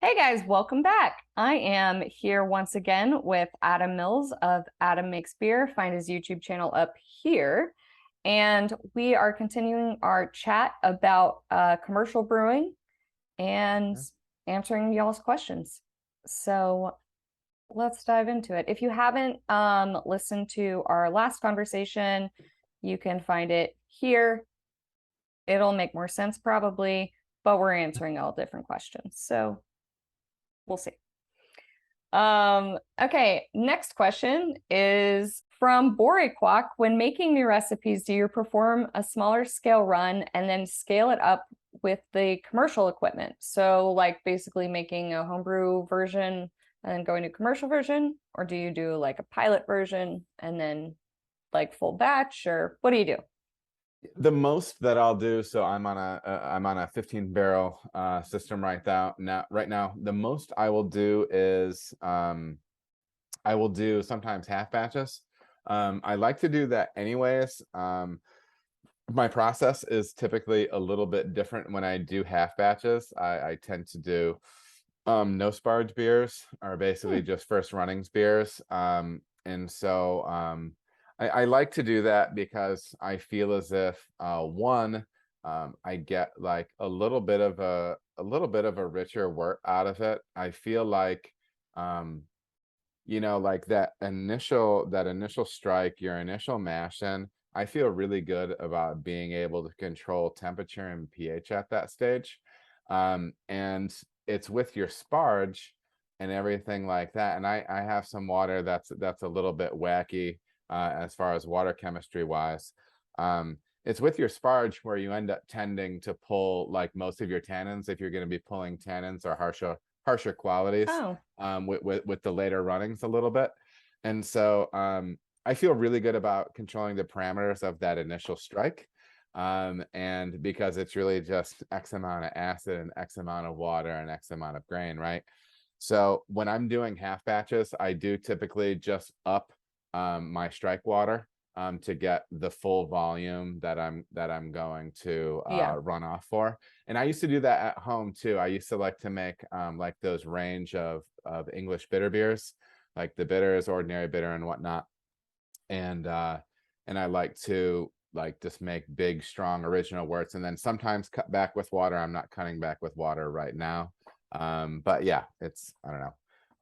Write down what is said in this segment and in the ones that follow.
Hey guys, welcome back. I am here once again with Adam Mills of Adam Makes Beer. Find his YouTube channel up here. And we are continuing our chat about commercial brewing and Yeah. answering y'all's questions. So let's dive into it. If you haven't listened to our last conversation, you can find it here. It'll make more sense probably, but we're answering all different questions. So we'll see. Okay, next question is from Boriquak. When making new recipes, do you perform a smaller scale run and then scale it up with the commercial equipment? So like basically making a homebrew version and then going to commercial version, or do you do like a pilot version and then like full batch, or what do you do? The most that I'll do, so I'm on a 15 barrel system right now. The most I will do is I will do sometimes half batches. I like to do that anyways. My process is typically a little bit different when I do half batches. I tend to do no sparge beers, are basically Hmm. just first runnings beers. I like to do that because I feel as if one, I get like a little bit of a richer wort out of it. I feel like like that initial strike, your initial mash in, I feel really good about being able to control temperature and pH at that stage. And it's with your sparge and everything like that. And I have some water that's a little bit wacky as far as water chemistry wise. It's with your sparge where you end up tending to pull like most of your tannins if you're going to be pulling tannins or harsher qualities Oh, with the later runnings a little bit. And so I feel really good about controlling the parameters of that initial strike. And because it's really just X amount of acid and X amount of water and X amount of grain, right? So when I'm doing half batches, I do typically just up my strike water to get the full volume that I'm going to yeah. run off for. And I used to do that at home too. I used to like to make like those range of English bitter beers, like the bitters, ordinary bitter, and whatnot. And I like to like just make big, strong original worts, and then sometimes cut back with water. I'm not cutting back with water right now, but yeah, I don't know.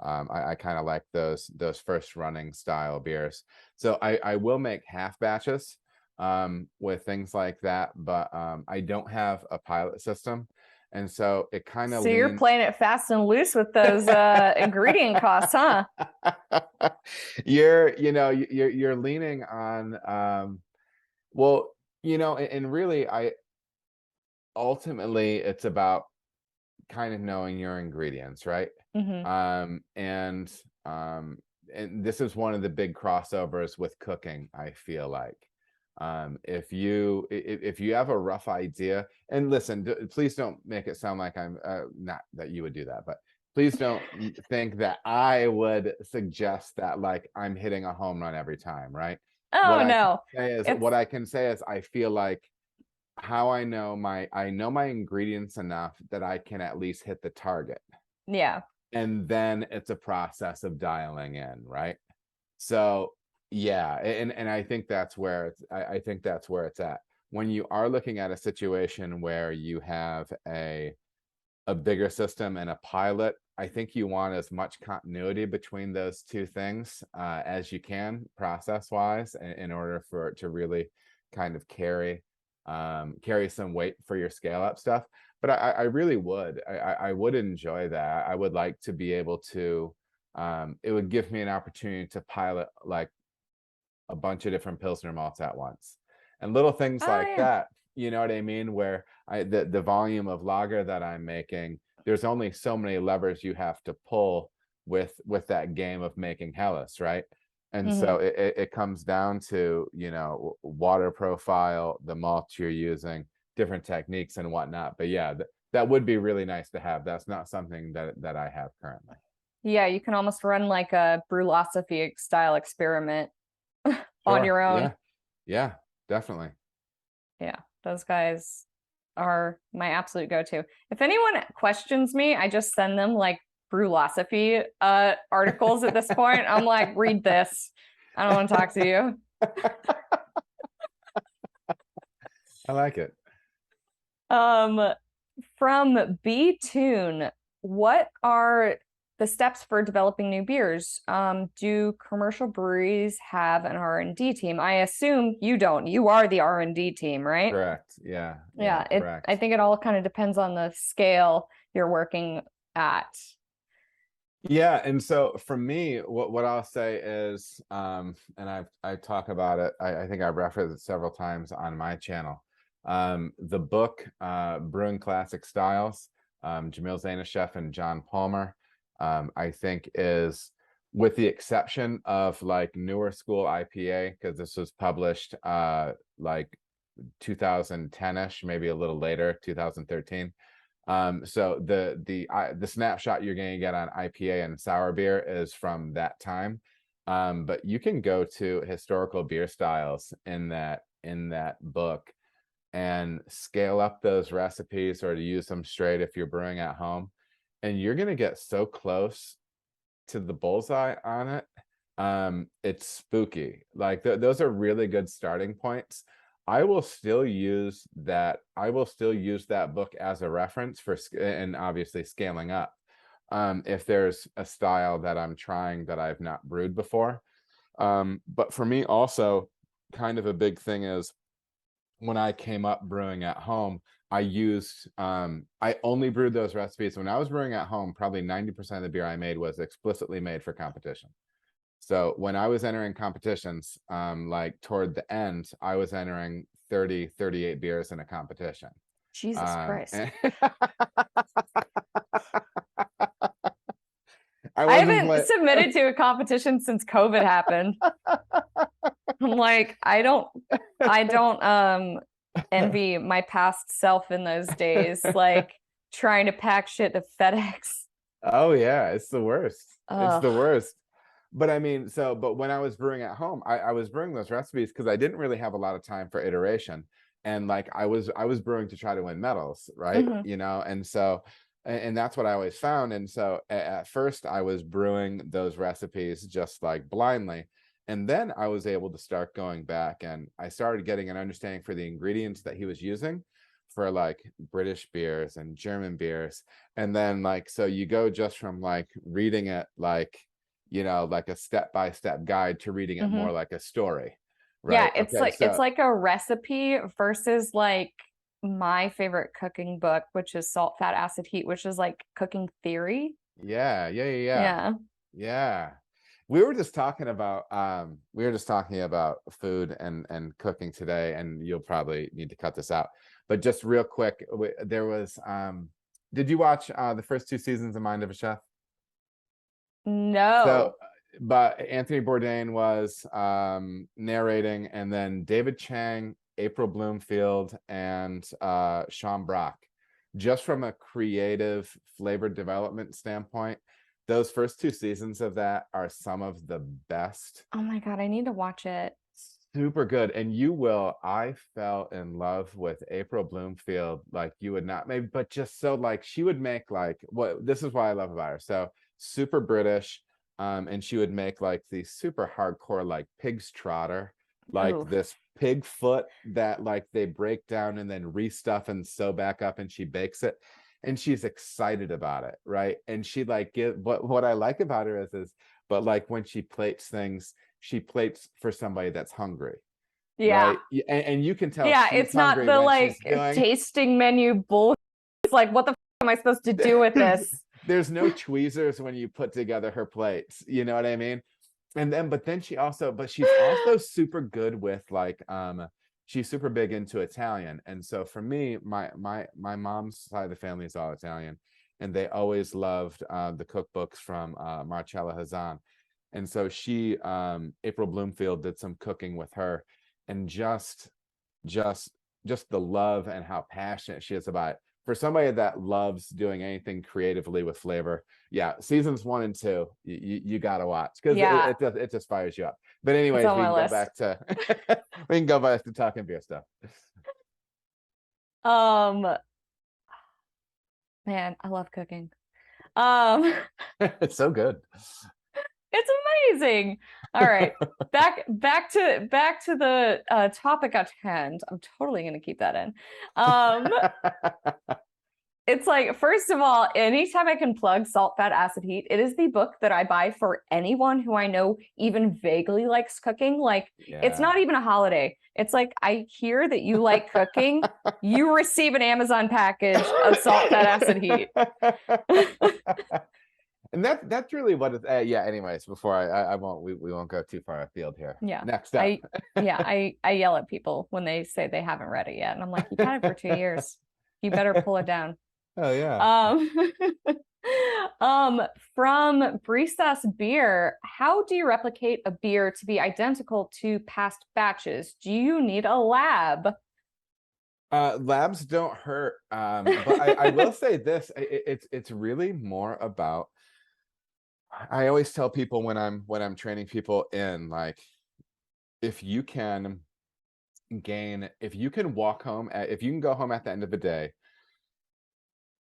I kind of like those first running style beers. So I will make half batches with things like that, but I don't have a pilot system, and so it kind of So you're leans. playing it fast and loose with those ingredient costs, huh? You're leaning on well, and really I ultimately it's about kind of knowing your ingredients, right? Hmm. Um and um and this is one of the big crossovers with cooking, I feel like. If you have a rough idea, and listen, please don't make it sound like I'm not that you would do that, but please don't think that I would suggest that like I'm hitting a home run every time, right? Oh no. It's What I can say is I feel like how I know my ingredients enough that I can at least hit the target. yeah. And then it's a process of dialing in, right? So yeah, and I think that's where I think that's where it's at. When you are looking at a situation where you have a bigger system and a pilot, I think you want as much continuity between those two things as you can process wise in order for it to really kind of carry some weight for your scale up stuff. But I really would. I would enjoy that. I would like to be able to it would give me an opportunity to pilot like a bunch of different Pilsner malts at once. And little things Oh like yeah. that, you know what I mean? Where the volume of lager that I'm making, there's only so many levers you have to pull with that game of making Hellas, right? And so Hmm. it comes down to, water profile, the malts you're using, different techniques and whatnot. But yeah, that would be really nice to have. That's not something that I have currently. Yeah, you can almost run like a brewlosophy style experiment on Sure. your own. Yeah. Yeah, definitely. Yeah, those guys. are my absolute go-to. If anyone questions me, I just send them like Brewlosophy articles at this point. I'm like, read this. I don't want to talk to you. I like it. From B Tune, what are the steps for developing new beers? Do commercial breweries have an R&D team? I assume you don't. You are the R&D team, right? Correct. Yeah. Yeah, I Correct. think it all kind of depends on the scale you're working at. Yeah, and so for me, what I'll say is, and I talk about it, I think I've referenced it several times on my channel. The book, Brewing Classic Styles, Jamil Zainasheff and John Palmer, I think is, with the exception of like newer school IPA, because this was published like 2010-ish, maybe a little later, 2013. So the snapshot you're going to get on IPA and sour beer is from that time. But you can go to historical beer styles in that book and scale up those recipes, or to use them straight if you're brewing at home, and you're going to get so close to the bullseye on it. It's spooky. Like those are really good starting points. I will still use that book as a reference for, and obviously scaling up, if there's a style that I'm trying that I've not brewed before. But for me also, kind of a big thing is, when I came up brewing at home, I only brewed those recipes when I was brewing at home. Probably 90% of the beer I made was explicitly made for competition. So when I was entering competitions, like toward the end, I was entering 30, 38 beers in a competition. Jesus Christ. I I wasn't haven't submitted to a competition since COVID happened. I'm like, I don't envy my past self in those days, like trying to pack shit to FedEx. Oh yeah, it's the worst. It's the Ugh. worst. But I mean, but when I was brewing at home, I was brewing those recipes because I didn't really have a lot of time for iteration. And like I was brewing to try to win medals, right? Mhm. And so, and that's what I always found. And so at first I was brewing those recipes just like blindly. And then I was able to start going back, and I started getting an understanding for the ingredients that he was using for like British beers and German beers. And then like, so you go just from like reading it like, like a step-by-step guide, to reading it more Mhm. like a story, Yeah, right? Okay, it's so like a recipe versus like my favorite cooking book, which is Salt, Fat, Acid, Heat, which is like cooking theory. yeah. Yeah. Yeah. We were just talking about food and cooking today, and you'll probably need to cut this out. But just real quick, there was did you watch the first two seasons of Mind of a Chef? So, No. but Anthony Bourdain was narrating, and then David Chang, April Bloomfield, and Sean Brock. Just from a creative flavor development standpoint, those first two seasons of that are some of the best. Oh my God, I need to watch it. Super good. And I fell in love with April Bloomfield like you would not, maybe, but just so like she would make like, what this is what I love about her. So super British. And she would make like the super hardcore like pig's trotter, like Oh, this pig foot that like they break down and then restuff and sew back up, and she bakes it. And she's excited about it, right? And she like what I like about her is but like when she plates things, she plates for somebody that's hungry, yeah. right? And you can tell Yeah, she's it's not hungry the when like she's doing tasting menu bull. It's like, what the am I supposed to do with this? there's no tweezers when you put together her plates, you know what I mean? And then but she's also super good with like she's super big into Italian. And so for me, my mom's side of the family is all Italian, and they always loved the cookbooks from Marcella Hazan. And so April Bloomfield did some cooking with her, and just just the love and how passionate she is about it. For somebody that loves doing anything creatively with flavor, yeah, seasons 1 and 2, you gotta watch, because Yeah, it just fires you up. But it's anyways, on we my can go list. back to we can go back to talking beer stuff. Um, man, I love cooking. Um, It's so good. it's amazing. All right. Back to the topic at hand. I'm totally gonna keep that in. Um, it's like, first of all, anytime I can plug Salt, Fat, Acid, Heat, it is the book that I buy for anyone who I know even vaguely likes cooking. Like, it's Yeah. not even a holiday. It's like, I hear that you like cooking, you receive an Amazon package of Salt, Fat, Acid, Heat. And that's really what it's yeah, anyways, before I won't we won't go too far afield here. Yeah. Next up. I yeah, I yell at people when they say they haven't read it yet. And I'm like, you've had it for 2 years. You better pull it down. Oh yeah. Um, from Brisas Beer, how do you replicate a beer to be identical to past batches? Do you need a lab? Labs don't hurt. But I will say this, it's really more about, I always tell people when I'm training people in, like, if you can if you can walk home if you can go home at the end of the day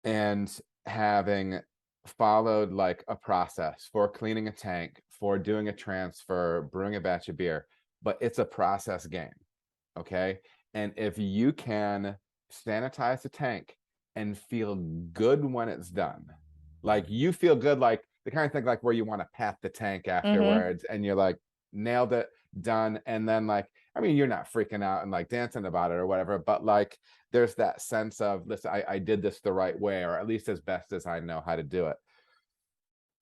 and having followed like a process for cleaning a tank, for doing a transfer, brewing a batch of beer, but it's a process game. Okay. And if you can sanitize the tank and feel good when it's done, like you feel good, like the kind of thing like where you want to pat the tank Mm-hmm. afterwards and you're like, nailed it, done. And then like, I mean, you're not freaking out and like dancing about it or whatever, but like there's that sense of, listen, I did this the right way, or at least as best as I know how to do it.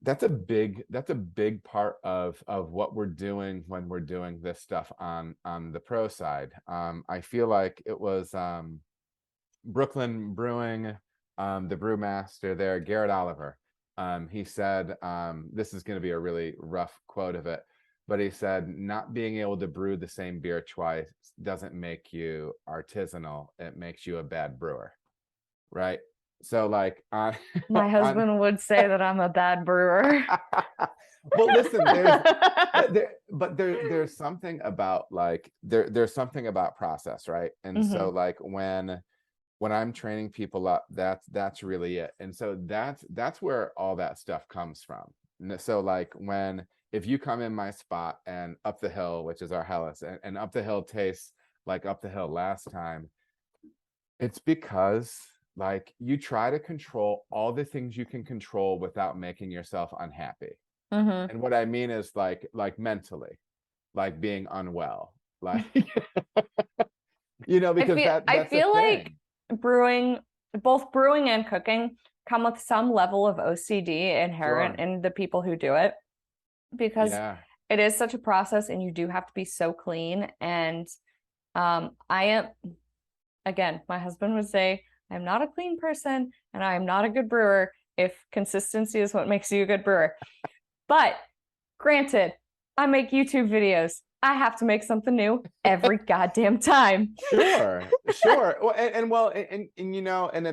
That's a big part of what we're doing when we're doing this stuff on the pro side. I feel like it was Brooklyn Brewing, the brewmaster there, Garrett Oliver. He said, this is going to be a really rough quote of it, but he said, not being able to brew the same beer twice doesn't make you artisanal. It makes you a bad brewer, right? So like on My on husband would say that I'm a bad brewer. well, listen, there's something about like there's something about process, right? And so Hmm. like when I'm training people up, that's really it. And so that's where all that stuff comes from. So like when if you come in my spot and Up the Hill, which is our Hellas, and Up the Hill tastes like Up the Hill last time, it's because like you try to control all the things you can control without making yourself unhappy. Hmm. And what I mean is like mentally, like being unwell, like I because feel I that's a feel like thing. brewing, both brewing and cooking, come with some level of OCD inherent Sure. in the people who do it, because Yeah. it is such a process and you do have to be so clean. And I am, again, my husband would say, I'm not a clean person and I'm not a good brewer if consistency is what makes you a good brewer. But granted, I make YouTube videos. I have to make something new every goddamn time. Sure. Sure. Well, and well, and and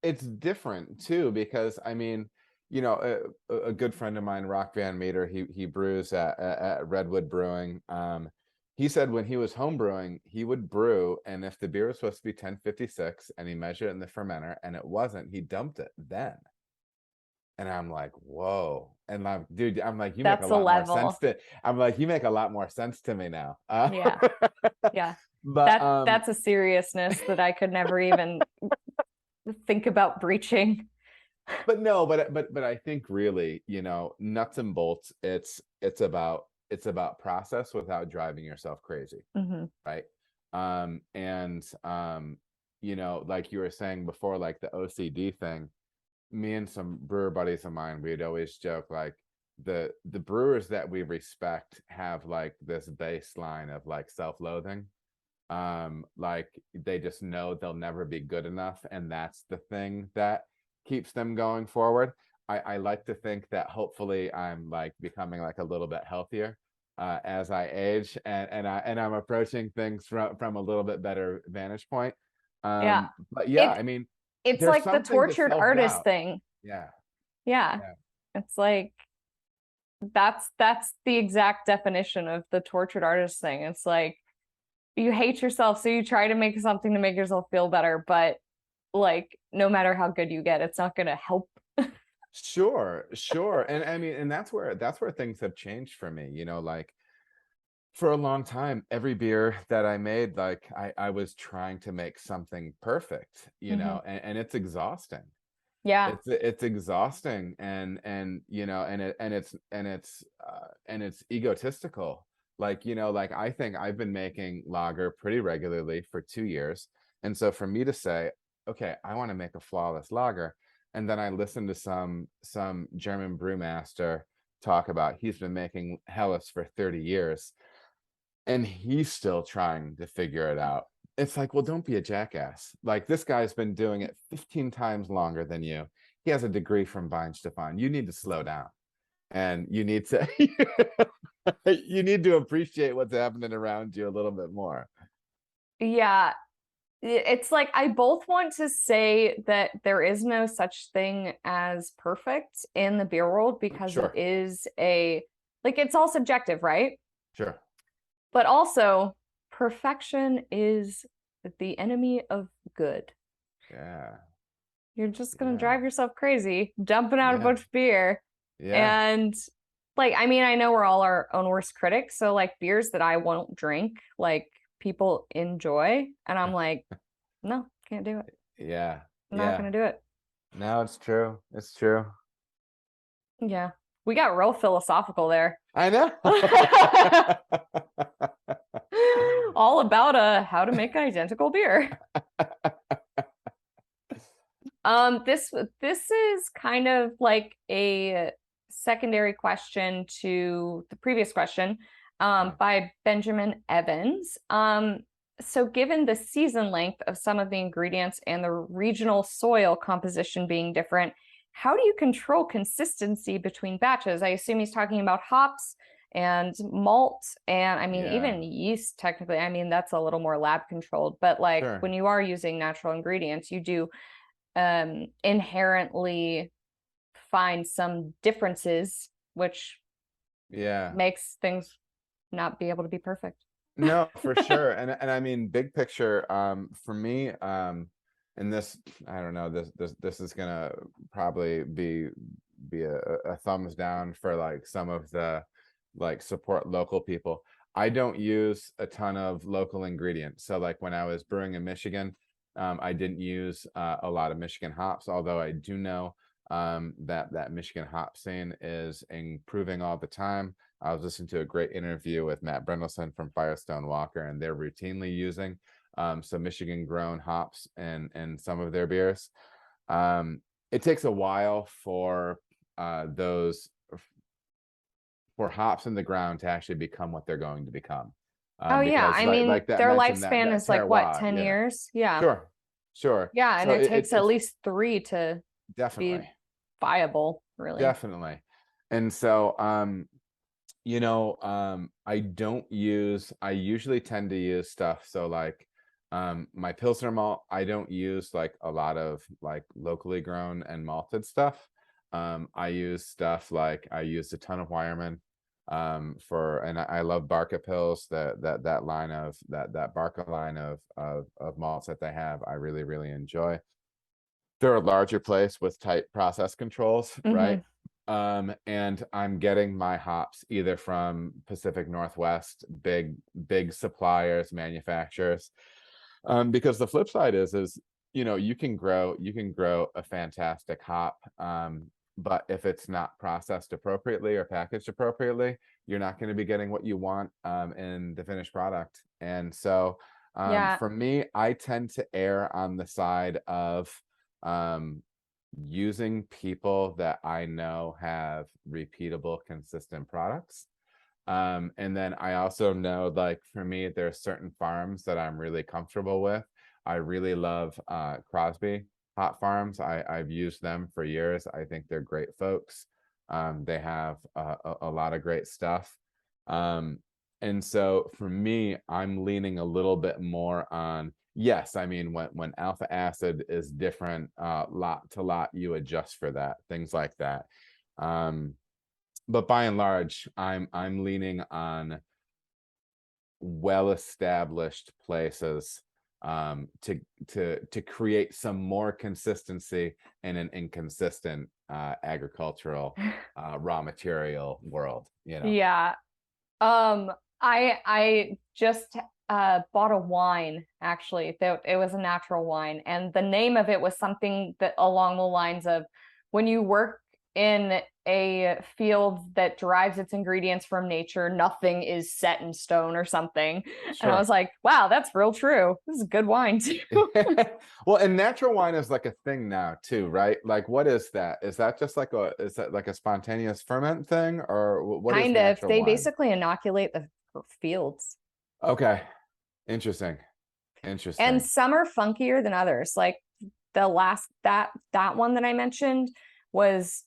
it's different too, because I mean, a good friend of mine, Rock Van Meter, he brews at Redwood Brewing. He said when he was home brewing, he would brew, and if the beer was supposed to be 1056 and he measured it in the fermenter and it wasn't, he dumped it then. And I'm like, whoa. And like, dude, I'm like, you make a That's a lot more sense level. to, I'm like, you make a lot more sense to me now. Yeah. Yeah. But That's a seriousness that I could never even think about breaching. but no, but I think really, nuts and bolts, it's about process without driving yourself crazy, Hmm. right? And like you were saying before, like the OCD thing, me and some brewer buddies of mine, we'd always joke like the brewers that we respect have like this baseline of like self-loathing. Like they just know they'll never be good enough, and that's the thing that keeps them going forward. I like to think that hopefully I'm like becoming like a little bit healthier as I age, and I'm approaching things from a little bit better vantage point. Yeah. But yeah, It I mean, it's there's like the something to tortured artist self-doubt. thing. Yeah, Yeah. yeah. It's like that's the exact definition of the tortured artist thing. It's like you hate yourself, so you try to make something to make yourself feel better, but like no matter how good you get, it's not gonna help. Sure, sure. And I mean, and that's where things have changed for me, like for a long time, every beer that I made, like I was trying to make something perfect, Hmm. and it's exhausting. Yeah. It's exhausting, and and it's egotistical. Like, like I think I've been making lager pretty regularly for 2 years. And so for me to say, okay, I want to make a flawless lager, and then I listen to some German brewmaster talk about he's been making Helles for 30 years and he's still trying to figure it out. It's like, well, don't be a jackass. Like this guy's been doing it 15 times longer than you. He has a degree from Stefan. You need to slow down, and you need to you need to appreciate what's happening around you a little bit more. Yeah. It's like I both want to say that there is no such thing as perfect in the beer world because it Sure, is like it's all subjective, right? sure. But also, perfection is the enemy of good. Yeah, You're just gonna yeah, drive yourself crazy, dumping out a yeah, bunch of beer. yeah. And like, I mean, I know we're all our own worst critics. So like beers that I won't drink, like people enjoy. And I'm like, no, can't do it. Yeah, I'm not yeah. gonna do it. No, it's true. It's true. Yeah. We got real philosophical there. I know. All about how to make an identical beer. This is kind of like a secondary question to the previous question, by Benjamin Evans. So given the season length of some of the ingredients and the regional soil composition being different, how do you control consistency between batches? I assume he's talking about hops and malt, and I mean, Yeah, even yeast, technically, I mean, that's a little more lab controlled, but like when sure. you are using natural ingredients, you do inherently find some differences, which Yeah. makes things not be able to be perfect. No, for sure. And I mean, big picture, for me, and this, I don't know, this is gonna probably be a thumbs down for like some of the like support local people. I don't use a ton of local ingredients. So like when I was brewing in Michigan, I didn't use a lot of Michigan hops, although I do know that Michigan hop scene is improving all the time. I was listening to a great interview with Matt Brendelson from Firestone Walker, and they're routinely using some Michigan grown hops in some of their beers. It takes a while for those for hops in the ground to actually become what they're going to become. Oh yeah, Because I mean, like that their mentioned lifespan that is like what, terroir, 10 years? Yeah. sure, sure. Yeah, and So it takes at it's least three to be definitely, viable, really. definitely. And so I usually tend to use stuff. So like my Pilsner malt, I don't use like a lot of like locally grown and malted stuff. I use stuff like I used a ton of Wireman and I love Barca Pills, that line of that Barca line of malts that they have. I really, really enjoy. They're a larger place with tight process controls, right? Hmm. And I'm getting my hops either from Pacific Northwest, big suppliers, manufacturers. Because the flip side is you can grow a fantastic hop, but if it's not processed appropriately or packaged appropriately, you're not going to be getting what you want in the finished product. And so Yeah. for me, I tend to err on the side of um, using people that I know have repeatable, consistent products. And then I also know, like, for me, there are certain farms that I'm really comfortable with. I really love Crosby hot farms. I've used them for years. I think they're great folks. They have a lot of great stuff. Um, and so for me, I'm leaning a little bit more on, yes, I mean, when alpha acid is different, lot to lot, you adjust for that, things like that. Um, but by and large, I'm leaning on well-established places to create some more consistency in an inconsistent agricultural raw material world, you know. Yeah. I just bought a wine actually. That it was a natural wine, and the name of it was something that along the lines of when you work in a field that derives its ingredients from nature, nothing is set in stone or something. And I Sure. was like, wow, that's real true. This is good wine too. Well, and natural wine is like a thing now too, right? Like, what is that? Is that just like is that like a spontaneous ferment thing, or what is Kind of. natural They wine? basically inoculate the fields. Okay, interesting, And interesting. some are funkier than others. Like the last that one that I mentioned was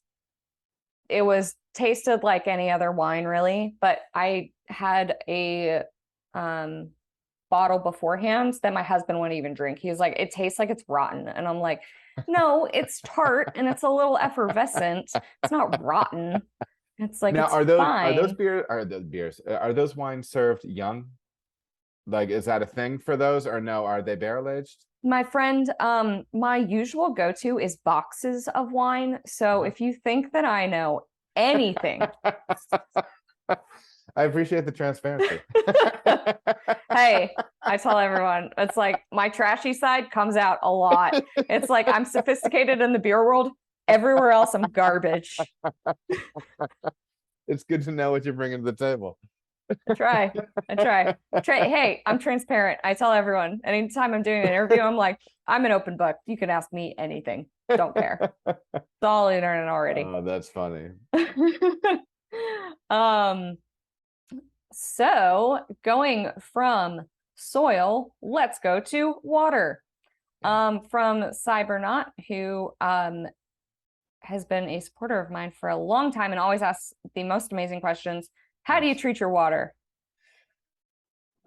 it was tasted like any other wine really, but I had a um bottle beforehand that my husband wouldn't even drink. He was like, it tastes like it's rotten. And I'm like, no, it's tart and it's a little effervescent. It's not rotten. It's like Now, it's are those fine. beers are those wines served young? Like, is that a thing for those, or no? Are they barrel aged? My friend, my usual go-to is boxes of wine. So Uh-huh. if you think that I know anything, I appreciate the transparency. hey, I tell everyone, it's like my trashy side comes out a lot. It's like I'm sophisticated in the beer world. Everywhere else, I'm garbage. It's good to know what you're bringing to the table. I try. I try. Hey, I'm transparent. I tell everyone. Anytime I'm doing an interview, I'm like, I'm an open book. You can ask me anything. Don't care. It's all the internet already. Oh, that's funny. um, so going from soil, let's go to water. Yeah. From Cybernaut, who has been a supporter of mine for a long time and always asks the most amazing questions. How do you Nice. treat your water?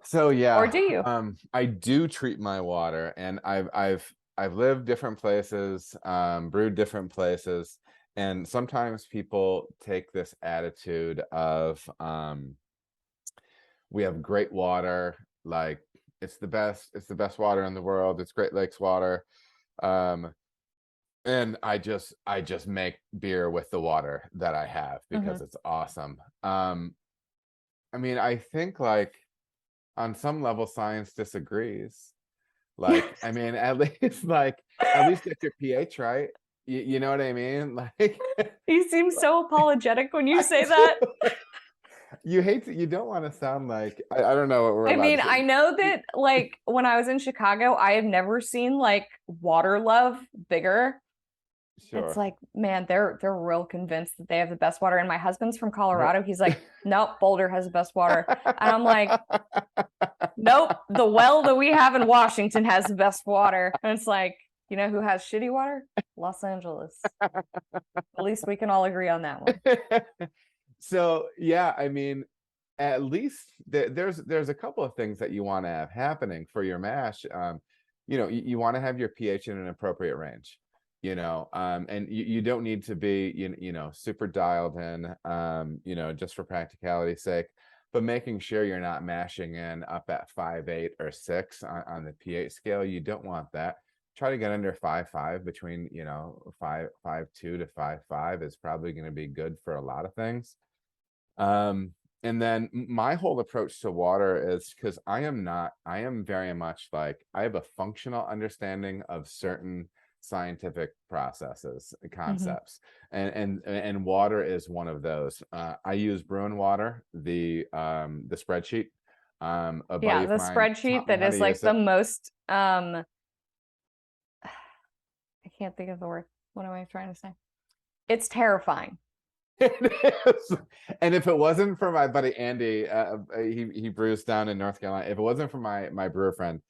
So Or yeah, do you? I do treat my water, and I've lived different places, brewed different places, and sometimes people take this attitude of we have great water, like it's the best water in the world, it's Great Lakes water. Um, and I just make beer with the water that I have Mm-hmm. because it's awesome. I mean, I think like on some level science disagrees. Like, I mean, at least like at least get your pH right. You know what I mean? Like You seem so apologetic when you I say that. do. You don't want to sound like I don't know what we're I allowed mean, to I say. know that like when I was in Chicago, I have never seen like water love bigger. It's Sure. like, man, they're real convinced that they have the best water. And my husband's from Nope. Colorado. He's like, nope, Boulder has the best water. And I'm like, nope, the well that we have in Washington has the best water. And it's like, you know who has shitty water? Los Angeles. At least we can all agree on that one. So yeah, I mean, at least there's a couple of things that you want to have happening for your mash. You know, you want to have your pH in an appropriate range. You know, and you don't need to be you know super dialed in. You know, just for practicality's sake, but making sure you're not mashing in up at 5.8 or 6 on the pH scale. You don't want that. Try to get under 5.5 between you know 5.2 to 5.5 is probably going to be good for a lot of things. um and then my whole approach to water is because I am very much like I have a functional understanding of certain scientific processes Mm-hmm. concepts, and water is one of those. I use Brewing water, the spreadsheet. A buddy Yeah, of the mine spreadsheet taught me that how to is like use the it. most I can't think of the word. What am I trying to say? It's terrifying. It is. And if it wasn't for my buddy Andy, he brews down in North Carolina. If it wasn't for my brewer friend,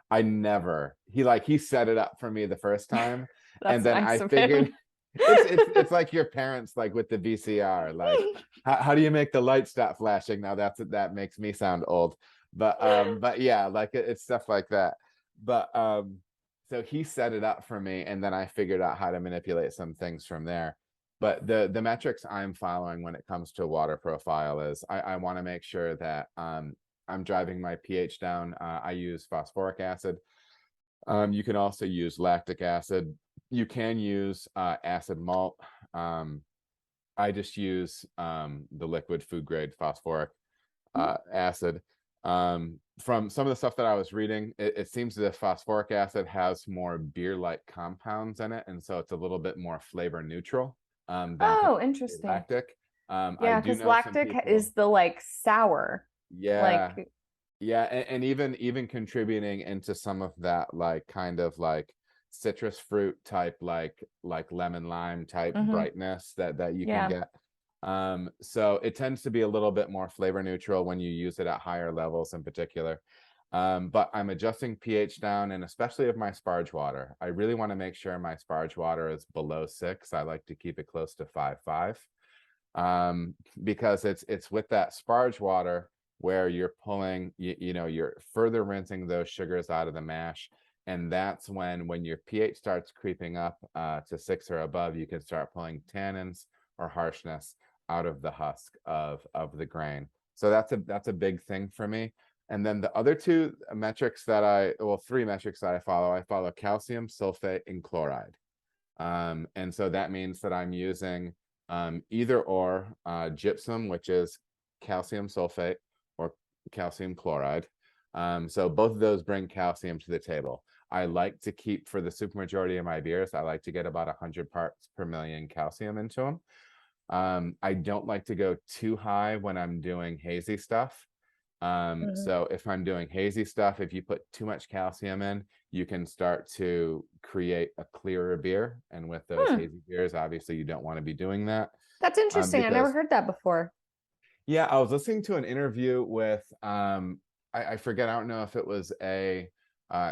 I never he set it up for me the first time, and That's then nice I of figured him. it's like your parents like with the VCR. Like, how do you make the light stop flashing? Now that makes me sound old, but yeah, like it's stuff like that. But so he set it up for me, and then I figured out how to manipulate some things from there. But the metrics I'm following when it comes to water profile is I want to make sure that I'm driving my pH down, I use phosphoric acid. You can also use lactic acid. You can use acid malt. I just use the liquid food grade phosphoric acid. From some of the stuff that I was reading, it seems that phosphoric acid has more beer-like compounds in it, and so it's a little bit more flavor neutral than Oh, compared to interesting. lactic. I Yeah, do because know some lactic is people, the like sour, yeah, like, yeah, and even contributing into some of that like kind of like citrus fruit type, like lemon lime type hmm, brightness that you can yeah. get. So it tends to be a little bit more flavor neutral when you use it at higher levels in particular. But I'm adjusting pH down, and especially of my sparge water. I really want to make sure my sparge water is below 6. I like to keep it close to 5.5. Because it's with that sparge water where you're pulling, you're further rinsing those sugars out of the mash. And that's when your pH starts creeping up to 6 or above, you can start pulling tannins or harshness out of the husk of the grain. So that's a big thing for me. And then the other two metrics three metrics that I follow calcium, sulfate, and chloride. And so that means that I'm using either or gypsum, which is calcium sulfate, or calcium chloride. So both of those bring calcium to the table. I like to keep, for the supermajority of my beers, I like to get about 100 parts per million calcium into them. I don't like to go too high when I'm doing hazy stuff. Mhm. So if I'm doing hazy stuff, if you put too much calcium in, you can start to create a clearer beer. And with those Hmm, hazy beers, obviously you don't want to be doing that. that's interesting. I never Because heard that before. yeah, I was listening to an interview with I forget, I don't know if it was a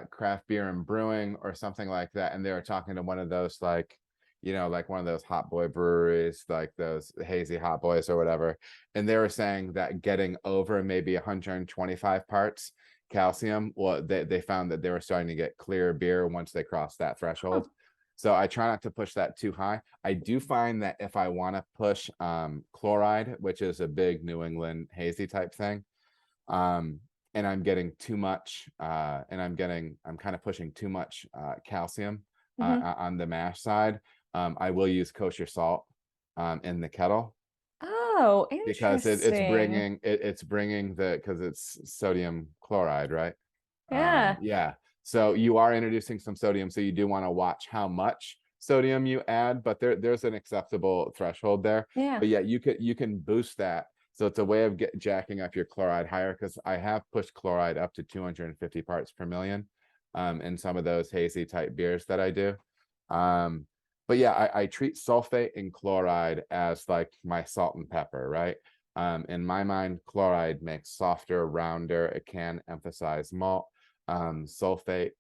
craft beer and brewing or something like that, and they were talking to one of those like, like one of those hot boy breweries, like those hazy hot boys or whatever, and they were saying that getting over maybe 125 parts calcium, well, they found that they were starting to get clear beer once they crossed that Huh. threshold. So I try not to push that too high. I do find that if I want to push chloride, which is a big New England hazy type thing, um, and I'm getting too much, and I'm kind of pushing too much calcium Hmm. on the mash side, I will use kosher salt in the kettle, Oh, because interesting. it's bringing because it's sodium chloride, right? Yeah, Yeah. So you are introducing some sodium, so you do want to watch how much sodium you add, but there's an acceptable threshold there. yeah. But yeah, you can boost that. So it's a way of jacking up your chloride higher, because I have pushed chloride up to 250 parts per million in some of those hazy type beers that I do. Um, but yeah, I treat sulfate and chloride as like my salt and pepper, right? In my mind, chloride makes softer, rounder. It can emphasize malt. Sulfate.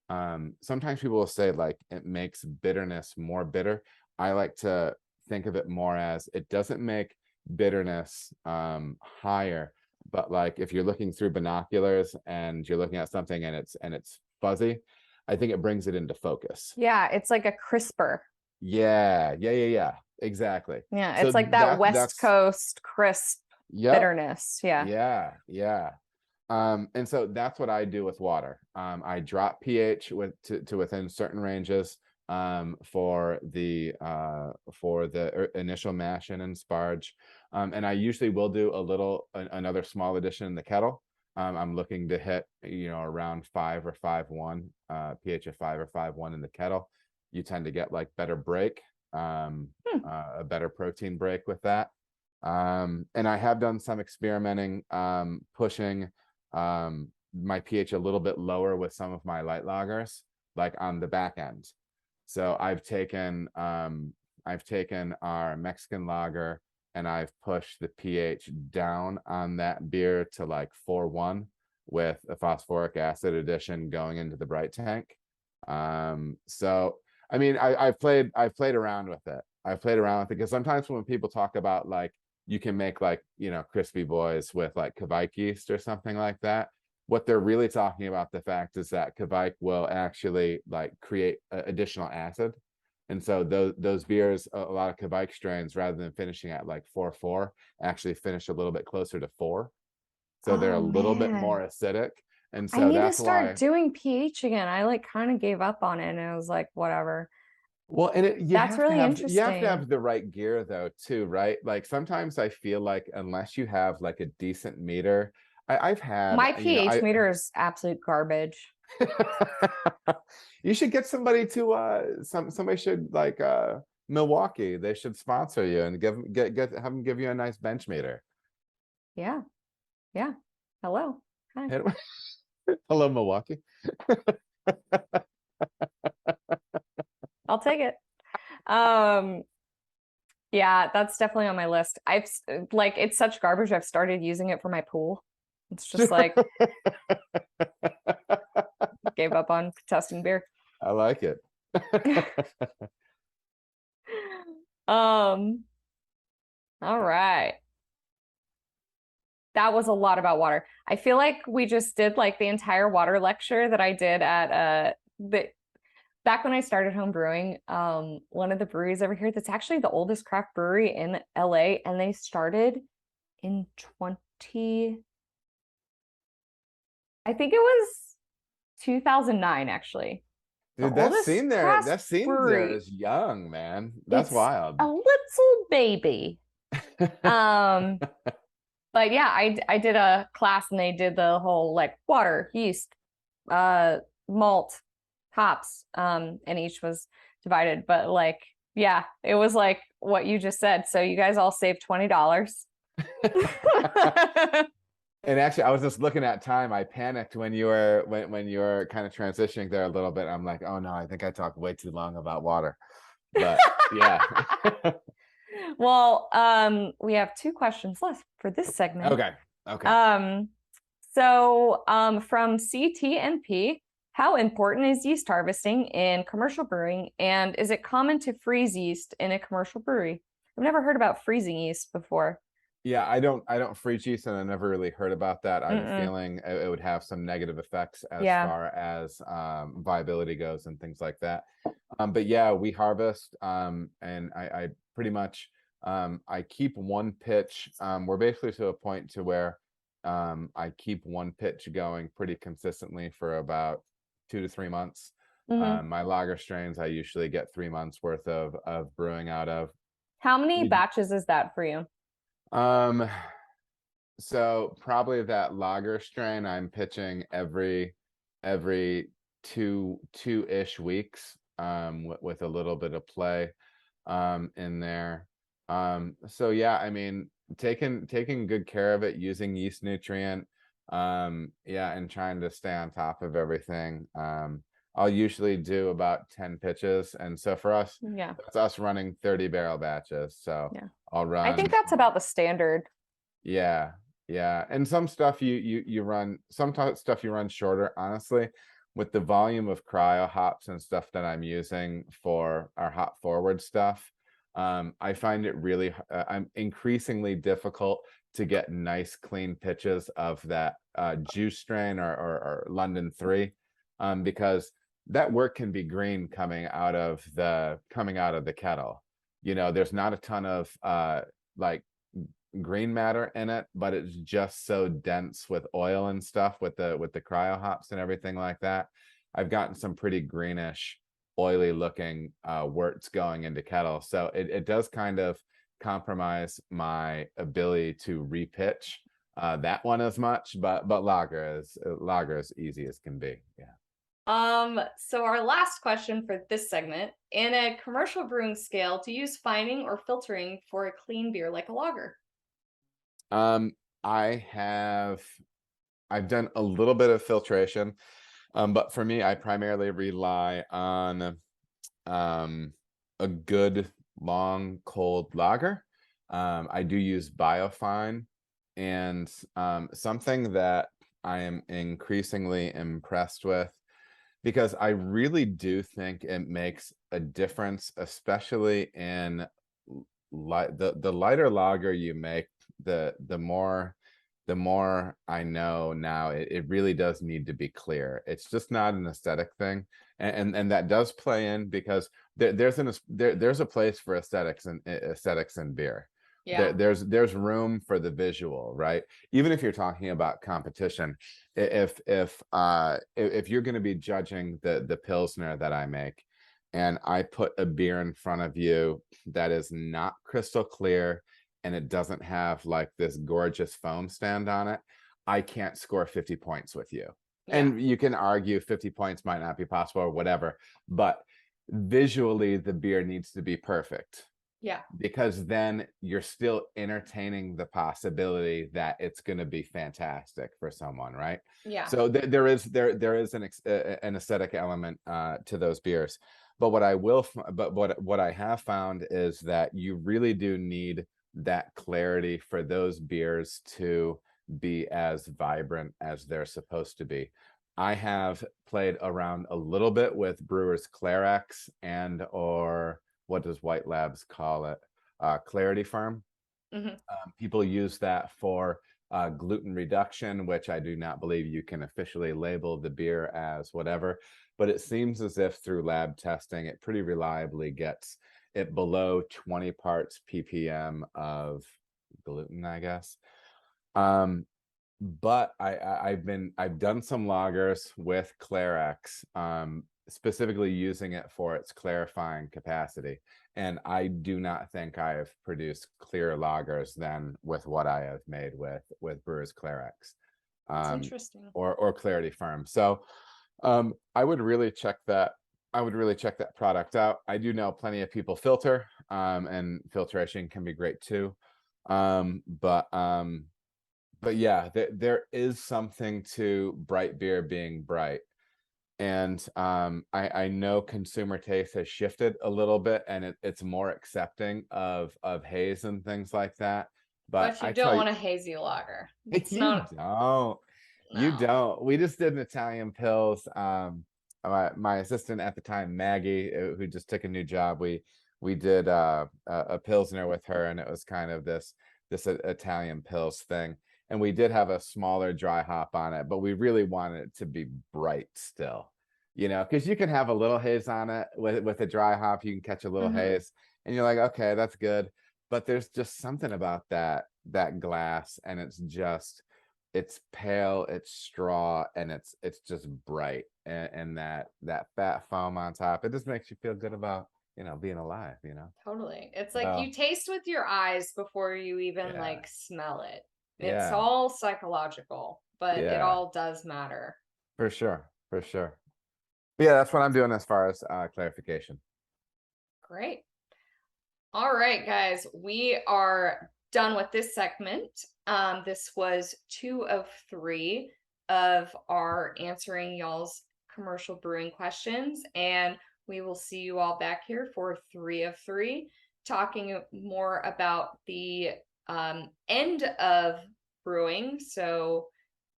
Sometimes people will say like it makes bitterness more bitter. I like to think of it more as it doesn't make bitterness higher, but like if you're looking through binoculars and you're looking at something and it's fuzzy, I think it brings it into focus. Yeah, it's like a crisper. Yeah, yeah, yeah, yeah, exactly. Yeah, So it's like that West that's Coast crisp yep, bitterness. Yeah. yeah, yeah. And so that's what I do with water. I drop pH to within certain ranges for the initial mash in and sparge. And I usually will do another small addition in the kettle. I'm looking to hit, around 5 or 5.1, pH of 5 or 5.1 in the kettle. You tend to get like better break, Hmm. a better protein break with that. And I have done some experimenting, pushing my pH a little bit lower with some of my light lagers, like on the back end. So I've taken our Mexican lager and I've pushed the pH down on that beer to like 4.1 with a phosphoric acid addition going into the bright tank. So I mean, I've played around with it. I've played around with it because sometimes when people talk about like you can make like, crispy boys with like Kvike yeast or something like that, what they're really talking about, the fact is that Kvike will actually like create additional acid. And so those beers, a lot of Kvike strains, rather than finishing at like 4.4, actually finish a little bit closer to 4. So they're a Oh little bit more man. acidic. And I so need to that's start why, doing pH again. I like kind of gave up on it and I was like, whatever. well, and That's really you have to interesting. have the right gear though, too, right? Like sometimes I feel like unless you have like a decent meter, I've had, My pH meter is absolute garbage. you should get somebody to somebody should like Milwaukee, they should sponsor you and have them give you a nice bench meter. Yeah. Yeah. Hello. Hi. Hello, Milwaukee. I'll take it. Um, yeah, that's definitely on my list. Like it's such garbage. I've started using it for my pool. It's just like gave up on testing beer. I like it. Um, all right. That was a lot about water. I feel like we just did like the entire water lecture that I did at the back when I started home brewing, one of the breweries over here that's actually the oldest craft brewery in LA, and they started in 20, I think it was 2009 actually. The Dude, oldest craft that scene there brewery. is young, man. That's It's wild. a little baby. Um, but yeah, I did a class and they did the whole like water, yeast, uh, malt, hops, and each was divided. But like, yeah, it was like what you just said. So you guys all saved $20. And actually, I was just looking at time. I panicked when you were when you were kind of transitioning there a little bit. I'm like, oh no, I think I talked way too long about water. But yeah. Well, we have two questions left for this segment. Okay. Okay. Um, from CTNP, how important is yeast harvesting in commercial brewing, and is it common to freeze yeast in a commercial brewery? I've never heard about freezing yeast before. Yeah, I don't freeze yeast, and I never really heard about that. I have a Mm-mm. feeling it would have some negative effects as Yeah. far as viability goes and things like that. But yeah, we harvest, and I pretty much I keep one pitch. We're basically to a point to where I keep one pitch going pretty consistently for about 2 to 3 months. Mm-hmm. My lager strains, I usually get 3 months worth of brewing out of. How many We batches is that for you? um so probably that lager strain I'm pitching every two-ish weeks with a little bit of play in there. So yeah, I mean taking good care of it, using yeast nutrient, yeah, and trying to stay on top of everything. I'll usually do about 10 pitches, and so for us, Yeah. that's us running 30 barrel batches. So Yeah. I'll I think run, that's about the standard. yeah, yeah, and some stuff you run, stuff you run shorter. Honestly, with the volume of cryo hops and stuff that I'm using for our hop forward stuff, I find it really I'm increasingly difficult to get nice clean pitches of that juice strain or London 3, because that work can be green coming out of the kettle. You know, there's not a ton of like green matter in it, but it's just so dense with oil and stuff with the cryo hops and everything like that. I've gotten some pretty greenish, oily looking worts going into kettle. So it does kind of compromise my ability to repitch that one as much, but lager is easy as can be. Yeah. So our last question for this segment, in a commercial brewing scale, do you use fining or filtering for a clean beer like a lager? Um, I have I've done a little bit of filtration, but for me, I primarily rely on a good long cold lager. I do use biofine, and something that I am increasingly impressed with, because I really do think it makes a difference, especially in the lighter lager you make, the more I know now, it really does need to be clear. It's just not an aesthetic thing, and that does play in because there's a place for aesthetics and aesthetics in beer. Yeah. There's room for the visual, right? Even if you're talking about competition, if you're going to be judging the Pilsner that I make, and I put a beer in front of you that is not crystal clear and it doesn't have like this gorgeous foam stand on it, I can't score 50 points with you. Yeah. And you can argue 50 points might not be possible or whatever, but visually the beer needs to be perfect, Yeah. because then you're still entertaining the possibility that it's going to be fantastic for someone, right? Yeah. So there is an aesthetic element to those beers. But what I have found is that you really do need that clarity for those beers to be as vibrant as they're supposed to be. I have played around a little bit with Brewers Clarex and or what does White Labs call it? Clarity Firm. Hmm. People use that for gluten reduction, which I do not believe you can officially label the beer as whatever. But it seems as if through lab testing, it pretty reliably gets it below 20 parts ppm of gluten, I guess. Um, but I've done some lagers with Clarex, specifically using it for its clarifying capacity. And I do not think I have produced clearer lagers than with what I have made with Brewers Clarex, It's um, interesting. or Clarity Firm. So I would really check that. I would really check that product out. I do know plenty of people filter, and filtration can be great too. Um, but um, but yeah, there is something to bright beer being bright. And I know consumer taste has shifted a little bit, and it's more accepting of haze and things like that. But But you I don't tell you, want a hazy lager. It's you not, don't. You no. don't. We just did an Italian pills. My assistant at the time, Maggie, who just took a new job, we did a pilsner with her, and it was kind of this Italian pills thing. And we did have a smaller dry hop on it, but we really wanted it to be bright still, because you can have a little haze on it with a dry hop. You can catch a little Hmm. haze, and you're like, okay, that's good. But there's just something about that glass, and it's pale, it's straw, and it's just bright, and that fat foam on top, it just makes you feel good about being alive. Totally. It's like So you taste with your eyes before you even yeah, like smell it. It's yeah, all psychological, but it yeah, all does matter. for sure, for sure. But yeah, that's what I'm doing as far as clarification. Great. All right, guys, we are done with this segment. This was 2 of 3 of our answering y'all's commercial brewing questions, and we will see you all back here for 3 of 3, talking more about the end of brewing. So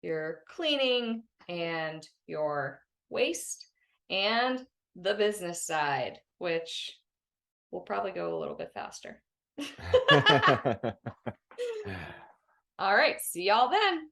your cleaning and your waste, and the business side, which we'll probably go a little bit faster. All right, see y'all then.